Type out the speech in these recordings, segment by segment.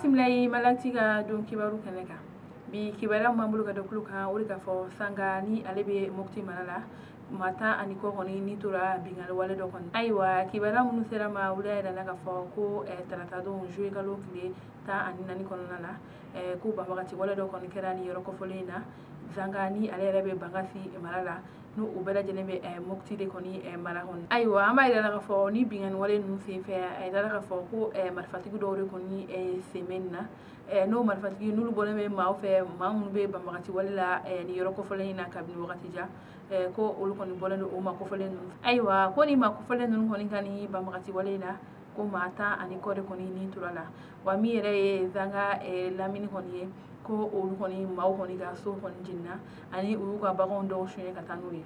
bisimilai malati ka don kibaru kɛnɛ kan bi kibaruya m'an bolo ka da kulo kan o de ka fɔ sanga ni ale bɛ mukti mara la mata ani kɔ kɔni ni tora bingali wale dɔ kɔni ayiwa kibaruya minnu sera ma olu y'a yirana ka fɔ ko tarata don juye kalo tile 14 kɔnɔna la ko banbagati wale dɔ kɔni kɛra ni yɔrɔ kɔfɔlen na sanga ni ale yɛrɛ bɛ bangasi mara la n'u u bɛɛ lajɛlen bɛ mukti de kɔni mara kɔni ayiwa an b'a yirala ka fɔ ni bingani wale ninnu senfɛ a yirala ka fɔ ko marifatigi dɔw de kɔni sen bɛ nin na n'o marifatigi n'olu bɔlen bɛ maaw fɛ maa minnu bɛ banbagati wale la ni yɔrɔ kɔfɔlen in na kabini wagati jan ko olu kɔni bɔlen don o ma kɔfɔlen ninnu ayiwa ko ni ma kɔfɔlen ninnu kɔni ka ni banbagati wale in na ko maa 10 ani kɔ de kɔni ni tora la wa min yɛrɛ ye zanga lamini kɔni ye ko olu kɔni maaw kɔni ka so kɔni jenina ani olu ka baganw dɔw suɲɛ ka taa n'u ye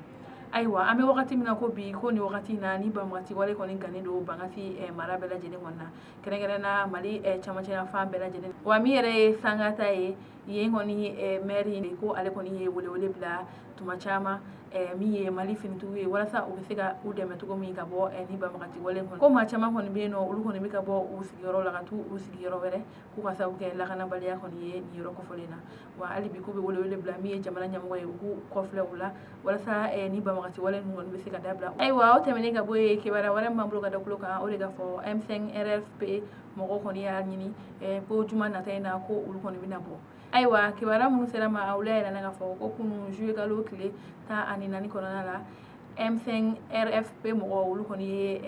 ayiwa an bɛ wagati min na ko bi ko ni wagati na ni banbagati wale kɔni gannen don bangasi mara bɛɛ lajɛlen kɔni na kɛrɛnkɛrɛnna mali camancɛ yan fan bɛɛ lajɛlen wa min yɛrɛ ye sanga ta ye yen kɔni maire ko ale kɔni ye welewele bila tuma caman min ye mali finitigiw ye walasa u bɛ se ka u dɛmɛ cogo min ka bɔ ni banbagati wale kɔni ko maa caman kɔni bɛ yen nɔ olu kɔni bɛ ka bɔ u sigiyɔrɔ la ka t'u sigiyɔrɔ wɛrɛ k'u ka sabu kɛ lakanabaliya kɔni ye nin yɔrɔ kɔfɔlen na wa hali bi k'u bɛ welewele bila min ye jamana ɲɛmɔgɔ ye u k'u kɔfilɛ u la walasa ni banbagati wale ninnu kɔni bɛ se ka dabila ayiwa o tɛmɛnen ka bɔ yen kibaruya wɛrɛ m'an bolo ka da kulo kan o de ka fɔ M5 RFP mɔgɔw kɔni y'a ɲini ko juma nata in na ko olu kɔni bɛna bɔ ayiwa kibaruya minnu sera ma olu y'a yirana ka fɔ ko kunun juye kalo tile 14 kɔnɔna la M5 RFP mɔgɔw olu kɔni ye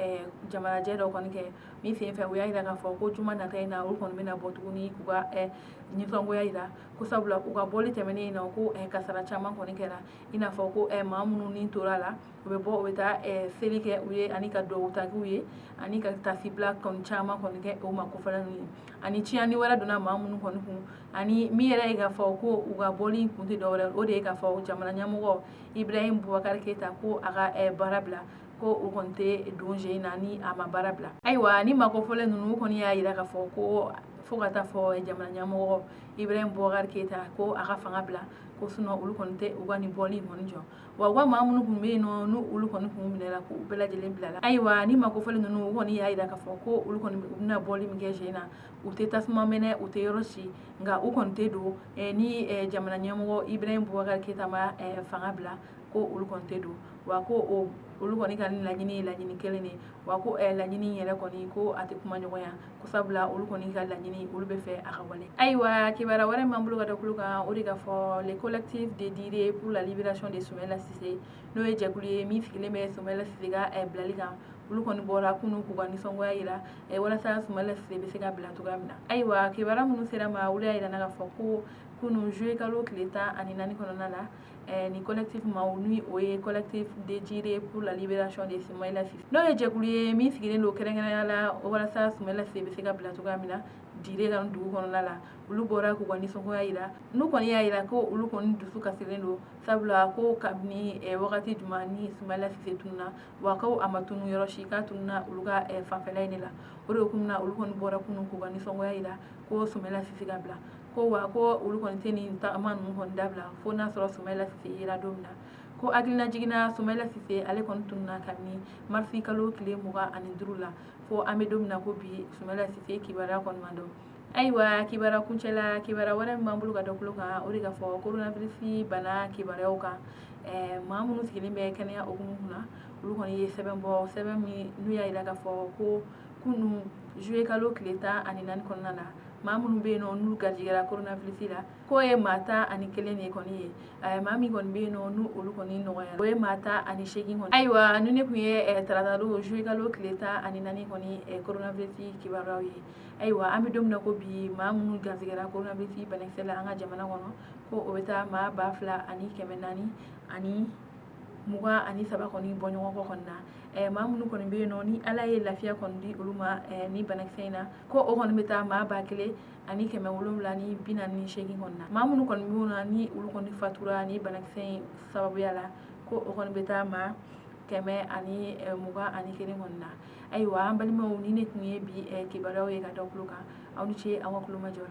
jamanajɛ dɔ kɔni kɛ min sen fɛ u y'a yira ka fɔ ko juma nata in na olu kɔni bɛna bɔ tuguni k'u ka nisɔngoya yira ko sabula u ka bɔli tɛmɛnen na ko kasara caman kɔni kɛra i n'a fɔ ko maa minnu ni tora la u bɛ bɔ u bɛ taa seli kɛ u ye ani ka duwawu tagiw ye ani ka tasibila kɔni caman kɔni kɛ o ma kɔfɛla ninnu ye ani tiɲɛni wɛrɛ donna maa minnu kɔni kun ani min yɛrɛ ye ka fɔ ko u ka bɔli kun tɛ dɔwɛrɛ o de ye ka fɔ jamana ɲɛmɔgɔ Ibrahim Boubacar Keita ko a ka baara bila ko u kɔni tɛ don jɛ in na ni a ma baara bila ayiwa ni makɔfɔlen ninnu u kɔni y'a yira ka fɔ ko fo ka taa fɔ jamana ɲɛmɔgɔ Ibrahim Boubacar Keita ko a ka fanga bila ko sinon olu kɔni tɛ u ka nin bɔli kɔni jɔ wa u ka maa minnu kun bɛ yen nɔ n'u olu kɔni kun minɛra k'u bɛɛ lajɛlen bila la ayiwa ni makɔfɔlen ninnu u kɔni y'a yira ka fɔ ko olu kɔni bɛna bɔli min kɛ jɛ in na u tɛ tasuma mɛnɛ u tɛ yɔrɔ si nka u kɔni tɛ don ni jamana ɲɛmɔgɔ Ibrahim Boubacar Keita ma fanga bila ko olu kɔni tɛ don wa ko olu kɔni ka laɲini ye laɲini kelen de wa ko laɲini yɛrɛ kɔni ko a tɛ kuma ɲɔgɔnya ko sabula olu kɔni ka laɲini olu bɛ fɛ a ka wale ayiwa kibaruya wɛrɛ m'an bolo ka da kulo kan o de ka fɔ les collectifs dédiés pour la libération de Soumaïla Cissé n'o ye jɛkulu ye min sigilen bɛ Soumaïla Cissé ka bilali kan olu kɔni bɔra kunun k'u ka nisɔngoya yira walasa Soumaïla Cissé bɛ se ka bila cogoya min na ayiwa kibaruya minnu sera ma olu y'a yirana ka fɔ ko kunun juye kalo tile 14 kɔnɔna la ni collectif ma ni o ye collectif dédié pour la libération de Soumaïla Cissé n'o ye jɛkulu ye min sigilen don kɛrɛnkɛrɛnnenya la walasa Soumaïla Cissé bɛ se ka bila cogoya min na dire kan dugu kɔnɔna la olu bɔra k'u ka nisɔngoya yira n'u kɔni y'a yira ko olu kɔni dusu kasilen don sabula ko kabini wagati jumɛn ni Soumaïla Cissé tununa wa ko a ma tunu yɔrɔ si k'a tununa olu ka fanfɛla in de la o de kun na olu kɔni bɔra kunun k'u ka nisɔngoya yira ko Soumaïla Cissé ka bila ko wa ko olu kɔni tɛ nin tagama ninnu kɔni dabila fo n'a sɔrɔ Soumaïla Cissé yera don min na ko hakilina jiginna Soumaïla Cissé ale kɔni tununa kabini marisi kalo tile 25 la fo an bɛ don min na ko bi Soumaïla Cissé kibaruya kɔni man dɔn ayiwa kibaruya kuncɛla kibaruya wɛrɛ min b'an bolo ka da kulo kan o de ka fɔ coronavirus bana kibaruyaw kan maa minnu sigilen bɛ kɛnɛya hukumu kunna olu kɔni ye sɛbɛn bɔ sɛbɛn min n'u y'a yira ka fɔ ko kunun juye kalo tile 14 kɔnɔna na maa minnu bɛ yen nɔ n'u garijɛgɛra coronavirus la k'o ye maa 11 de kɔni ye maa min kɔni bɛ yen nɔ n'u olu kɔni nɔgɔyara o ye maa 18 kɔni ayiwa ni ne kun ye tarata don juye kalo tile 14 kɔni coronavirus kibaruyaw ye ayiwa an bɛ don min na ko bi maa minnu garijɛgɛra coronavirus banakisɛ la an ka jamana kɔnɔ ko o bɛ taa maa 2,400 ani 23 kɔni bɔ ɲɔgɔn kɔ kɔni na maa minnu kɔni bɛ yen nɔ ni ala ye lafiya kɔni di olu ma ni banakisɛ in na ko o kɔni bɛ taa maa 1,000 ani 748 kɔni na maa minnu kɔni bɛ yen nɔ ni olu kɔni fatura ni banakisɛ in sababuya la ko o kɔni bɛ taa maa 121 kɔni na ayiwa an balimaw ni ne tun ye bi kibaruyaw ye ka da kulo kan aw ni ce aw ka kulo majɔ la